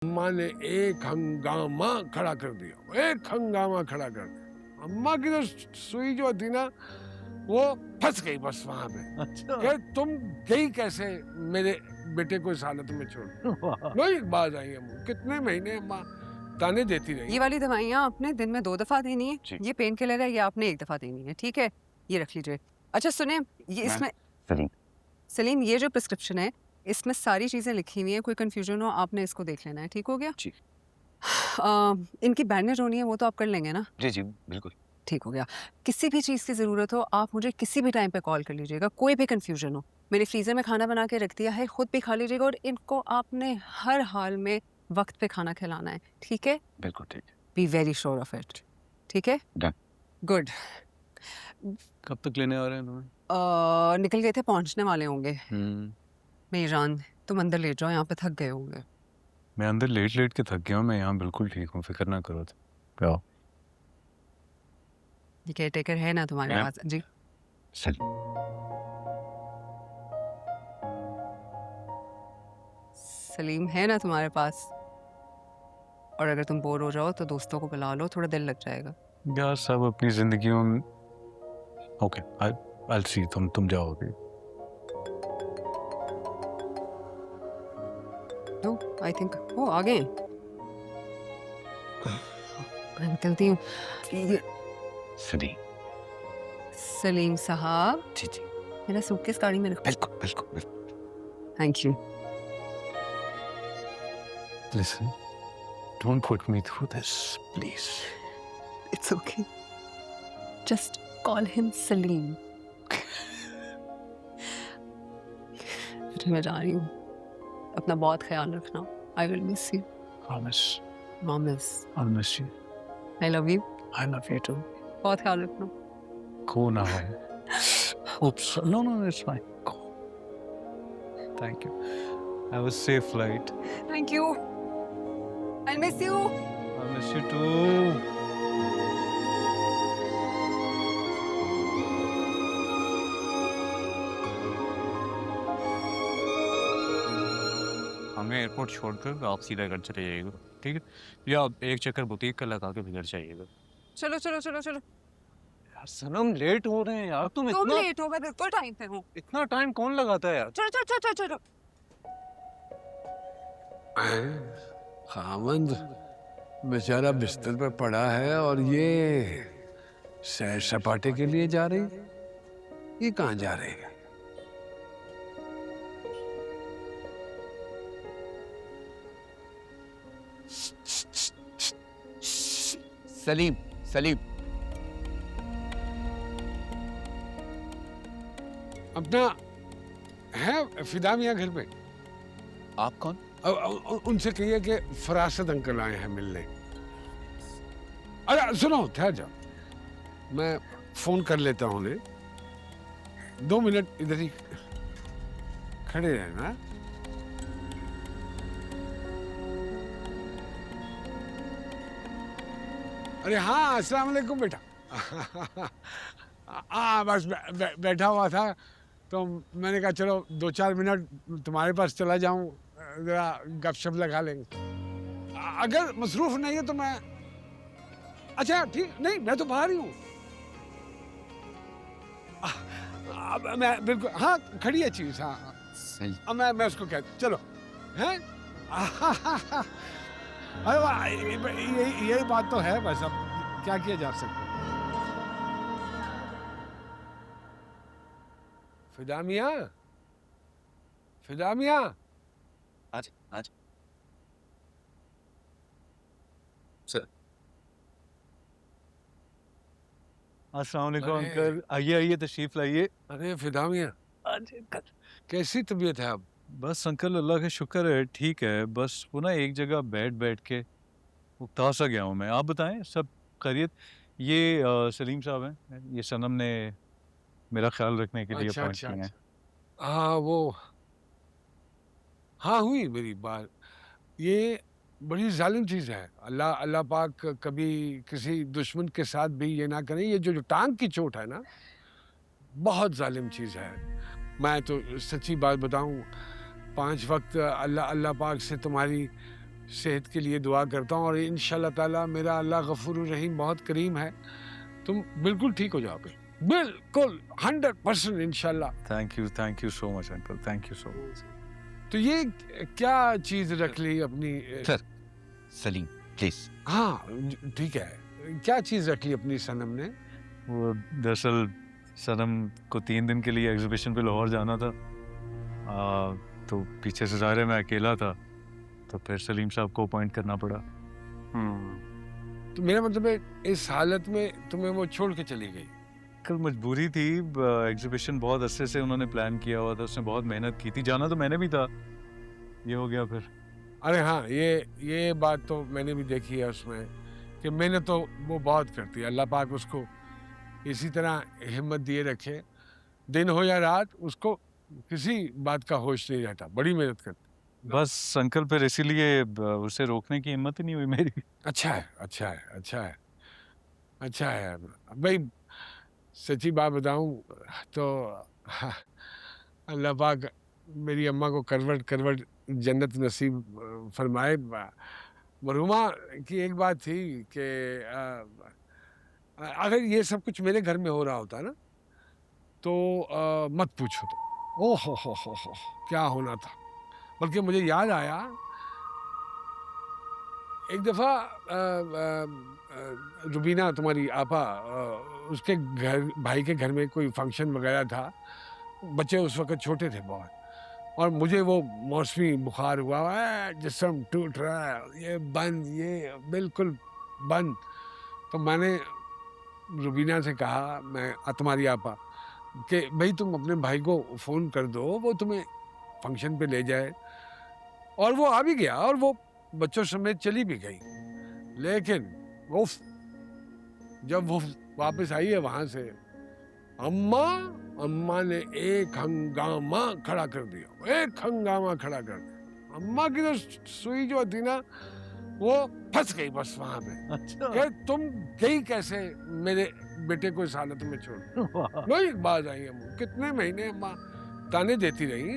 अम्मा ने एक हंगामा खड़ा कर दिया, एक हंगामा खड़ा कर दिया। अम्मा की तो सुई जो थी ना वो फंस गई बस वहां पे। अच्छा। कि तुम गई कैसे मेरे बेटे को इस हालत में छोड़। वाह। वही बात आई अम्मा, कितने महीने अम्मा ताने देती रही। ये वाली दवाइयाँ आपने दिन में 2 दफ़ा देनी है। जी। ये पेन किलर है, ये आपने 1 दफ़ा देनी है, ठीक है? ये रख लीजिए। अच्छा सुने, ये मैम, इसमें सलीम। सलीम, ये जो प्रिस्क्रिप्शन है, इसमें सारी चीज़ें लिखी हुई हैं, कोई कन्फ्यूजन हो आपने इसको देख लेना है, ठीक हो गया? जी। इनकी बैंडेज होनी है, वो तो आप कर लेंगे ना? जी, जी, बिल्कुल। ठीक हो गया। किसी भी चीज़ की ज़रूरत हो, आप मुझे किसी भी टाइम पे कॉल कर लीजिएगा, कोई भी कन्फ्यूजन हो। मैंने फ्रीज़र में खाना बना के रख दिया है, खुद भी खा लीजिएगा और इनको आपने हर हाल में वक़्त पे खाना खिलाना है, ठीक है? बिल्कुल ठीक है। Be very sure of it, ठीक है? डन। गुड। कब तक लेने आ रहे हैं तुम्हें? निकल गए थे, पहुँचने वाले होंगे। हम्म। मेरी जान, तुम अंदर लेट जाओ, यहाँ पे थक गए होंगे। मैं अंदर लेट लेट के थक गया हूँ, मैं यहाँ बिल्कुल ठीक हूँ, फिक्र ना करो तुम। आओ। ये केयरटेकर है ना तुम्हारे मैम। पास? जी। सलीम। सलीम है ना तुम्हारे पास? और अगर तुम बोर हो जाओ तो दोस्तों को बुला लो, थोड़ा दिल लग जाएगा। यार सब अपनी जिंदगी में। ओके, आई सी। तुम जाओ अभी। नो, आई थिंक ओ आ गए। मैं निकलती हूँ। ये- सलीम। सलीम साहब, जी जी, मेरा सूटकेस गाड़ी में रखो। बिल्कुल बिल्कुल बिल्कुल। Thank you. Listen, don't put me through this, please. It's okay, just call him Salim. मैं जा रही हूँ, अपना बहुत ख्याल रखना। I will miss you. Promise, promise. I'll miss you. I love you. I love you too. बहुत ख्याल रखना। Go now. Oops. No, no, it's fine. Go. Thank you. Have a safe flight. Thank you. I miss you. I'll miss you too. हमें airport छोड़कर आप सीधा घर चले जाइएगा, ठीक है? या आप एक चक्कर बुटीक का लगा के भी घर जाइएगा। चलो चलो चलो चलो। यार सनम, लेट हो रहे हैं यार। तुम तुम इतना लेट हो, मैं बिल्कुल टाइम पे हूँ। इतना टाइम कौन लगाता है यार? चलो चलो चलो चलो चलो। खामंद बेचारा बिस्तर पे पड़ा है और ये सैर सपाटे के लिए जा रही। ये कहाँ जा रही है? सलीम, सलीम। अपना है फिदा मियाँ घर पे? आप कौन? उनसे कहिए कि फरासत अंकल आए हैं मिलने। अरे सुनो, ठहर जाओ, मैं फोन कर लेता हूँ उन्हें। 2 मिनट इधर ही खड़े रहना। अरे हाँ, अस्सलाम वालेकुम बेटा। बस बैठा हुआ था तो मैंने कहा चलो 2-4 मिनट तुम्हारे पास चला जाऊं, जरा गपशप लगा लेंगे। अगर मसरूफ नहीं है तो मैं, अच्छा ठीक, नहीं मैं तो बाहर ही हूँ। मैं बिल्कुल, हाँ खड़ी है चीज। हाँ सही। अब मैं उसको कहता चलो हैं। अरे वाह, यही बात तो है, बस अब क्या किया जा सकता है। फिदा मियाँ, फिदा मियाँ। आज आज सर। अस्सलाम वालेकुम अरे। अंकल। आइए आइए, तशरीफ लाइए। अरे फिदा मियाँ, कैसी तबीयत है अब? बस अंकल, अल्लाह का शुक्र है, ठीक है। बस वो ना एक जगह बैठ बैठ के उकता सा गया हूँ मैं। आप बताएं, सब खैरियत? ये सलीम साहब हैं, ये सनम ने मेरा ख्याल रखने के लिए अच्छा अपॉइंट अच्छा किए हैं। अच्छा। हाँ वो, हाँ हुई मेरी बात। ये बड़ी जालिम चीज़ है। अल्लाह अल्लाह पाक कभी किसी दुश्मन के साथ भी ये ना करे। ये जो टांग की चोट है ना, बहुत जालिम चीज़ है। मैं तो सच्ची बात बताऊं, 5 वक्त अल्लाह अल्लाह पाक से तुम्हारी सेहत के लिए दुआ करता हूँ और इंशाल्लाह ताला मेरा अल्लाह गफूर रहीम बहुत करीम है, तुम बिल्कुल ठीक हो जाओगे, बिल्कुल 100% इंशाल्लाह। Thank you so much uncle, thank you so much. तो ये क्या चीज़ रख ली अपनी? Sir Salim please. हाँ ठीक है, क्या चीज़ रख ली अपनी सनम ने? वो दरअसल सनम को 3 दिन के लिए एग्जीबिशन पे लाहौर जाना था, तो पीछे से ज़ाहिर है मैं अकेला था, तो फिर सलीम साहब को अपॉइंट करना पड़ा। तो मेरा मतलब है इस हालत में तुम्हें वो छोड़ के चली गई? कल मजबूरी थी, एग्जीबिशन बहुत अच्छे से उन्होंने प्लान किया हुआ था, उसने बहुत मेहनत की थी, जाना तो मैंने भी था, ये हो गया फिर। अरे हाँ, ये बात तो मैंने भी देखी है उसमें कि मेहनत तो वो बहुत करती है, अल्लाह पाक उसको इसी तरह हिम्मत दिए रखे, दिन हो या रात उसको किसी बात का होश नहीं रहता, बड़ी मेहनत करती। बस अंकल फिर इसीलिए उसे रोकने की हिम्मत ही नहीं हुई मेरी। अच्छा है, अच्छा है, अच्छा है, अच्छा है भाई। सच्ची बात बताऊं तो अल्लाह पाक मेरी अम्मा को करवट करवट जन्नत नसीब फरमाए। मरहुमा की एक बात थी कि अगर ये सब कुछ मेरे घर में हो रहा होता ना तो मत पूछो, तो ओ हो क्या होना था। बल्कि मुझे याद आया एक दफ़ा रुबीना तुम्हारी आपा, उसके घर भाई के घर में कोई फंक्शन वगैरह था, बच्चे उस वक्त छोटे थे बहुत, और मुझे वो मौसमी बुखार हुआ, जिस्म टूट रहा है, ये बंद, ये बिल्कुल बंद। तो मैंने रुबीना से कहा, मैं तुम्हारी आपा, कि भाई तुम अपने भाई को फ़ोन कर दो, वो तुम्हें फंक्शन पे ले जाए। और वो आ भी गया और वो बच्चों समेत चली भी गई। लेकिन वो जब वो वापस आई है वहाँ से, अम्मा ने एक हंगामा खड़ा कर दिया, एक हंगामा खड़ा कर दिया। अम्मा की तो सुई जो थी ना वो फंस गई बस वहाँ पे। अच्छा। कि तुम गई कैसे मेरे बेटे को इस हालत में छोड़? वही बात आई है, कितने महीने अम्मा ताने देती रही,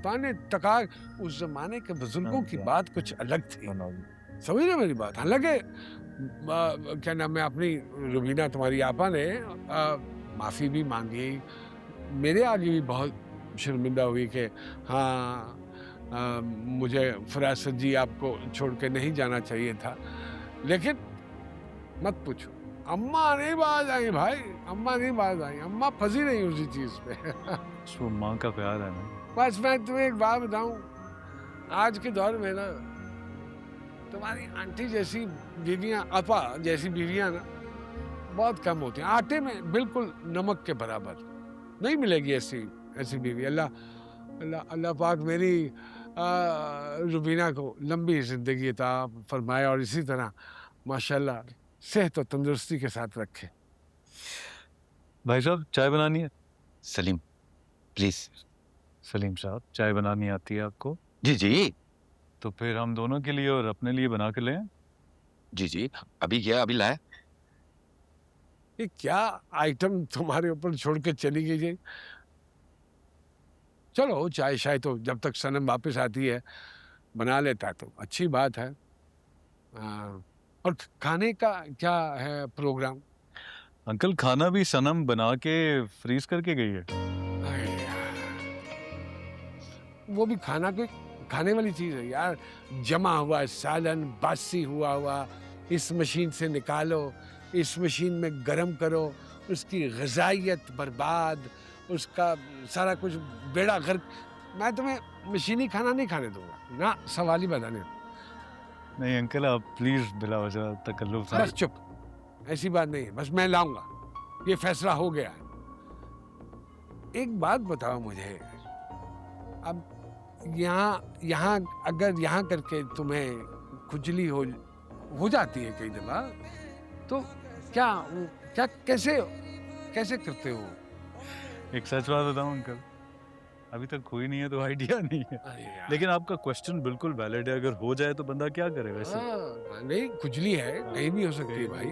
ताने टका। उस जमाने के बुजुर्गों की बात कुछ अलग थी, समझ रहे मेरी बात। हालांकि क्या नाम है, अपनी रुबीना तुम्हारी आपा ने माफ़ी भी मांगी, मेरे आगे भी बहुत शर्मिंदा हुई कि हाँ मुझे फरासत जी आपको छोड़ के नहीं जाना चाहिए था। लेकिन मत पूछो, अम्मा नहीं बाज आई भाई, अम्मा नहीं बाज आई, अम्मा फंसी नहीं उसी चीज़ पे। वो माँ का प्यार है ना। बस मैं तुम्हें एक बात बताऊं, आज के दौर में ना तुम्हारी आंटी जैसी बीवियां, आपा जैसी बीवियां ना बहुत कम होती हैं। आटे में बिल्कुल नमक के बराबर नहीं मिलेगी ऐसी बीवी। अल्लाह पाक मेरी रुबीना को लंबी ज़िंदगी अता फरमाए और इसी तरह माशाल्लाह सेहत और तंदुरुस्ती के साथ रखे। भाई साहब चाय बनानी है? सलीम प्लीज। सलीम साहब चाय बनानी आती है आपको? जी जी तो फिर हम दोनों के लिए और अपने लिए बना के ले आएं? जी जी, अभी गया अभी लाया। ये क्या आइटम तुम्हारे ऊपर छोड़ के चली गई जी? चलो चाय शाय तो जब तक सनम वापस आती है बना लेता है तो अच्छी बात है। और खाने का क्या है प्रोग्राम? अंकल खाना भी सनम बना के फ्रीज करके गई है। अरे यार, वो भी खाना कोई खाने वाली चीज़ है यार। जमा हुआ सालन बासी हुआ इस मशीन से निकालो, इस मशीन में गरम करो, उसकी ग़िज़ाइयत बर्बाद, उसका सारा कुछ बेड़ा गर्क। मैं तुम्हें मशीनी खाना नहीं खाने दूंगा ना, सवाल ही बताने। नहीं अंकल आप प्लीज बिला वजह तकल्लुफ बस चुप, ऐसी बात नहीं है, बस मैं लाऊंगा, ये फैसला हो गया है। एक बात बताओ मुझे, अब यहाँ अगर यहाँ करके तुम्हें खुजली हो जाती है कई दफा, तो क्या कैसे करते हो? एक सच बात बताऊं अंकल, अभी तक हुई नहीं है तो आइडिया नहीं है। अरे यार, लेकिन आपका क्वेश्चन बिल्कुल वैलिड है, अगर हो जाए तो बंदा क्या करे वैसे। हाँ, नहीं खुजली है, कहीं भी हो सकती है भाई।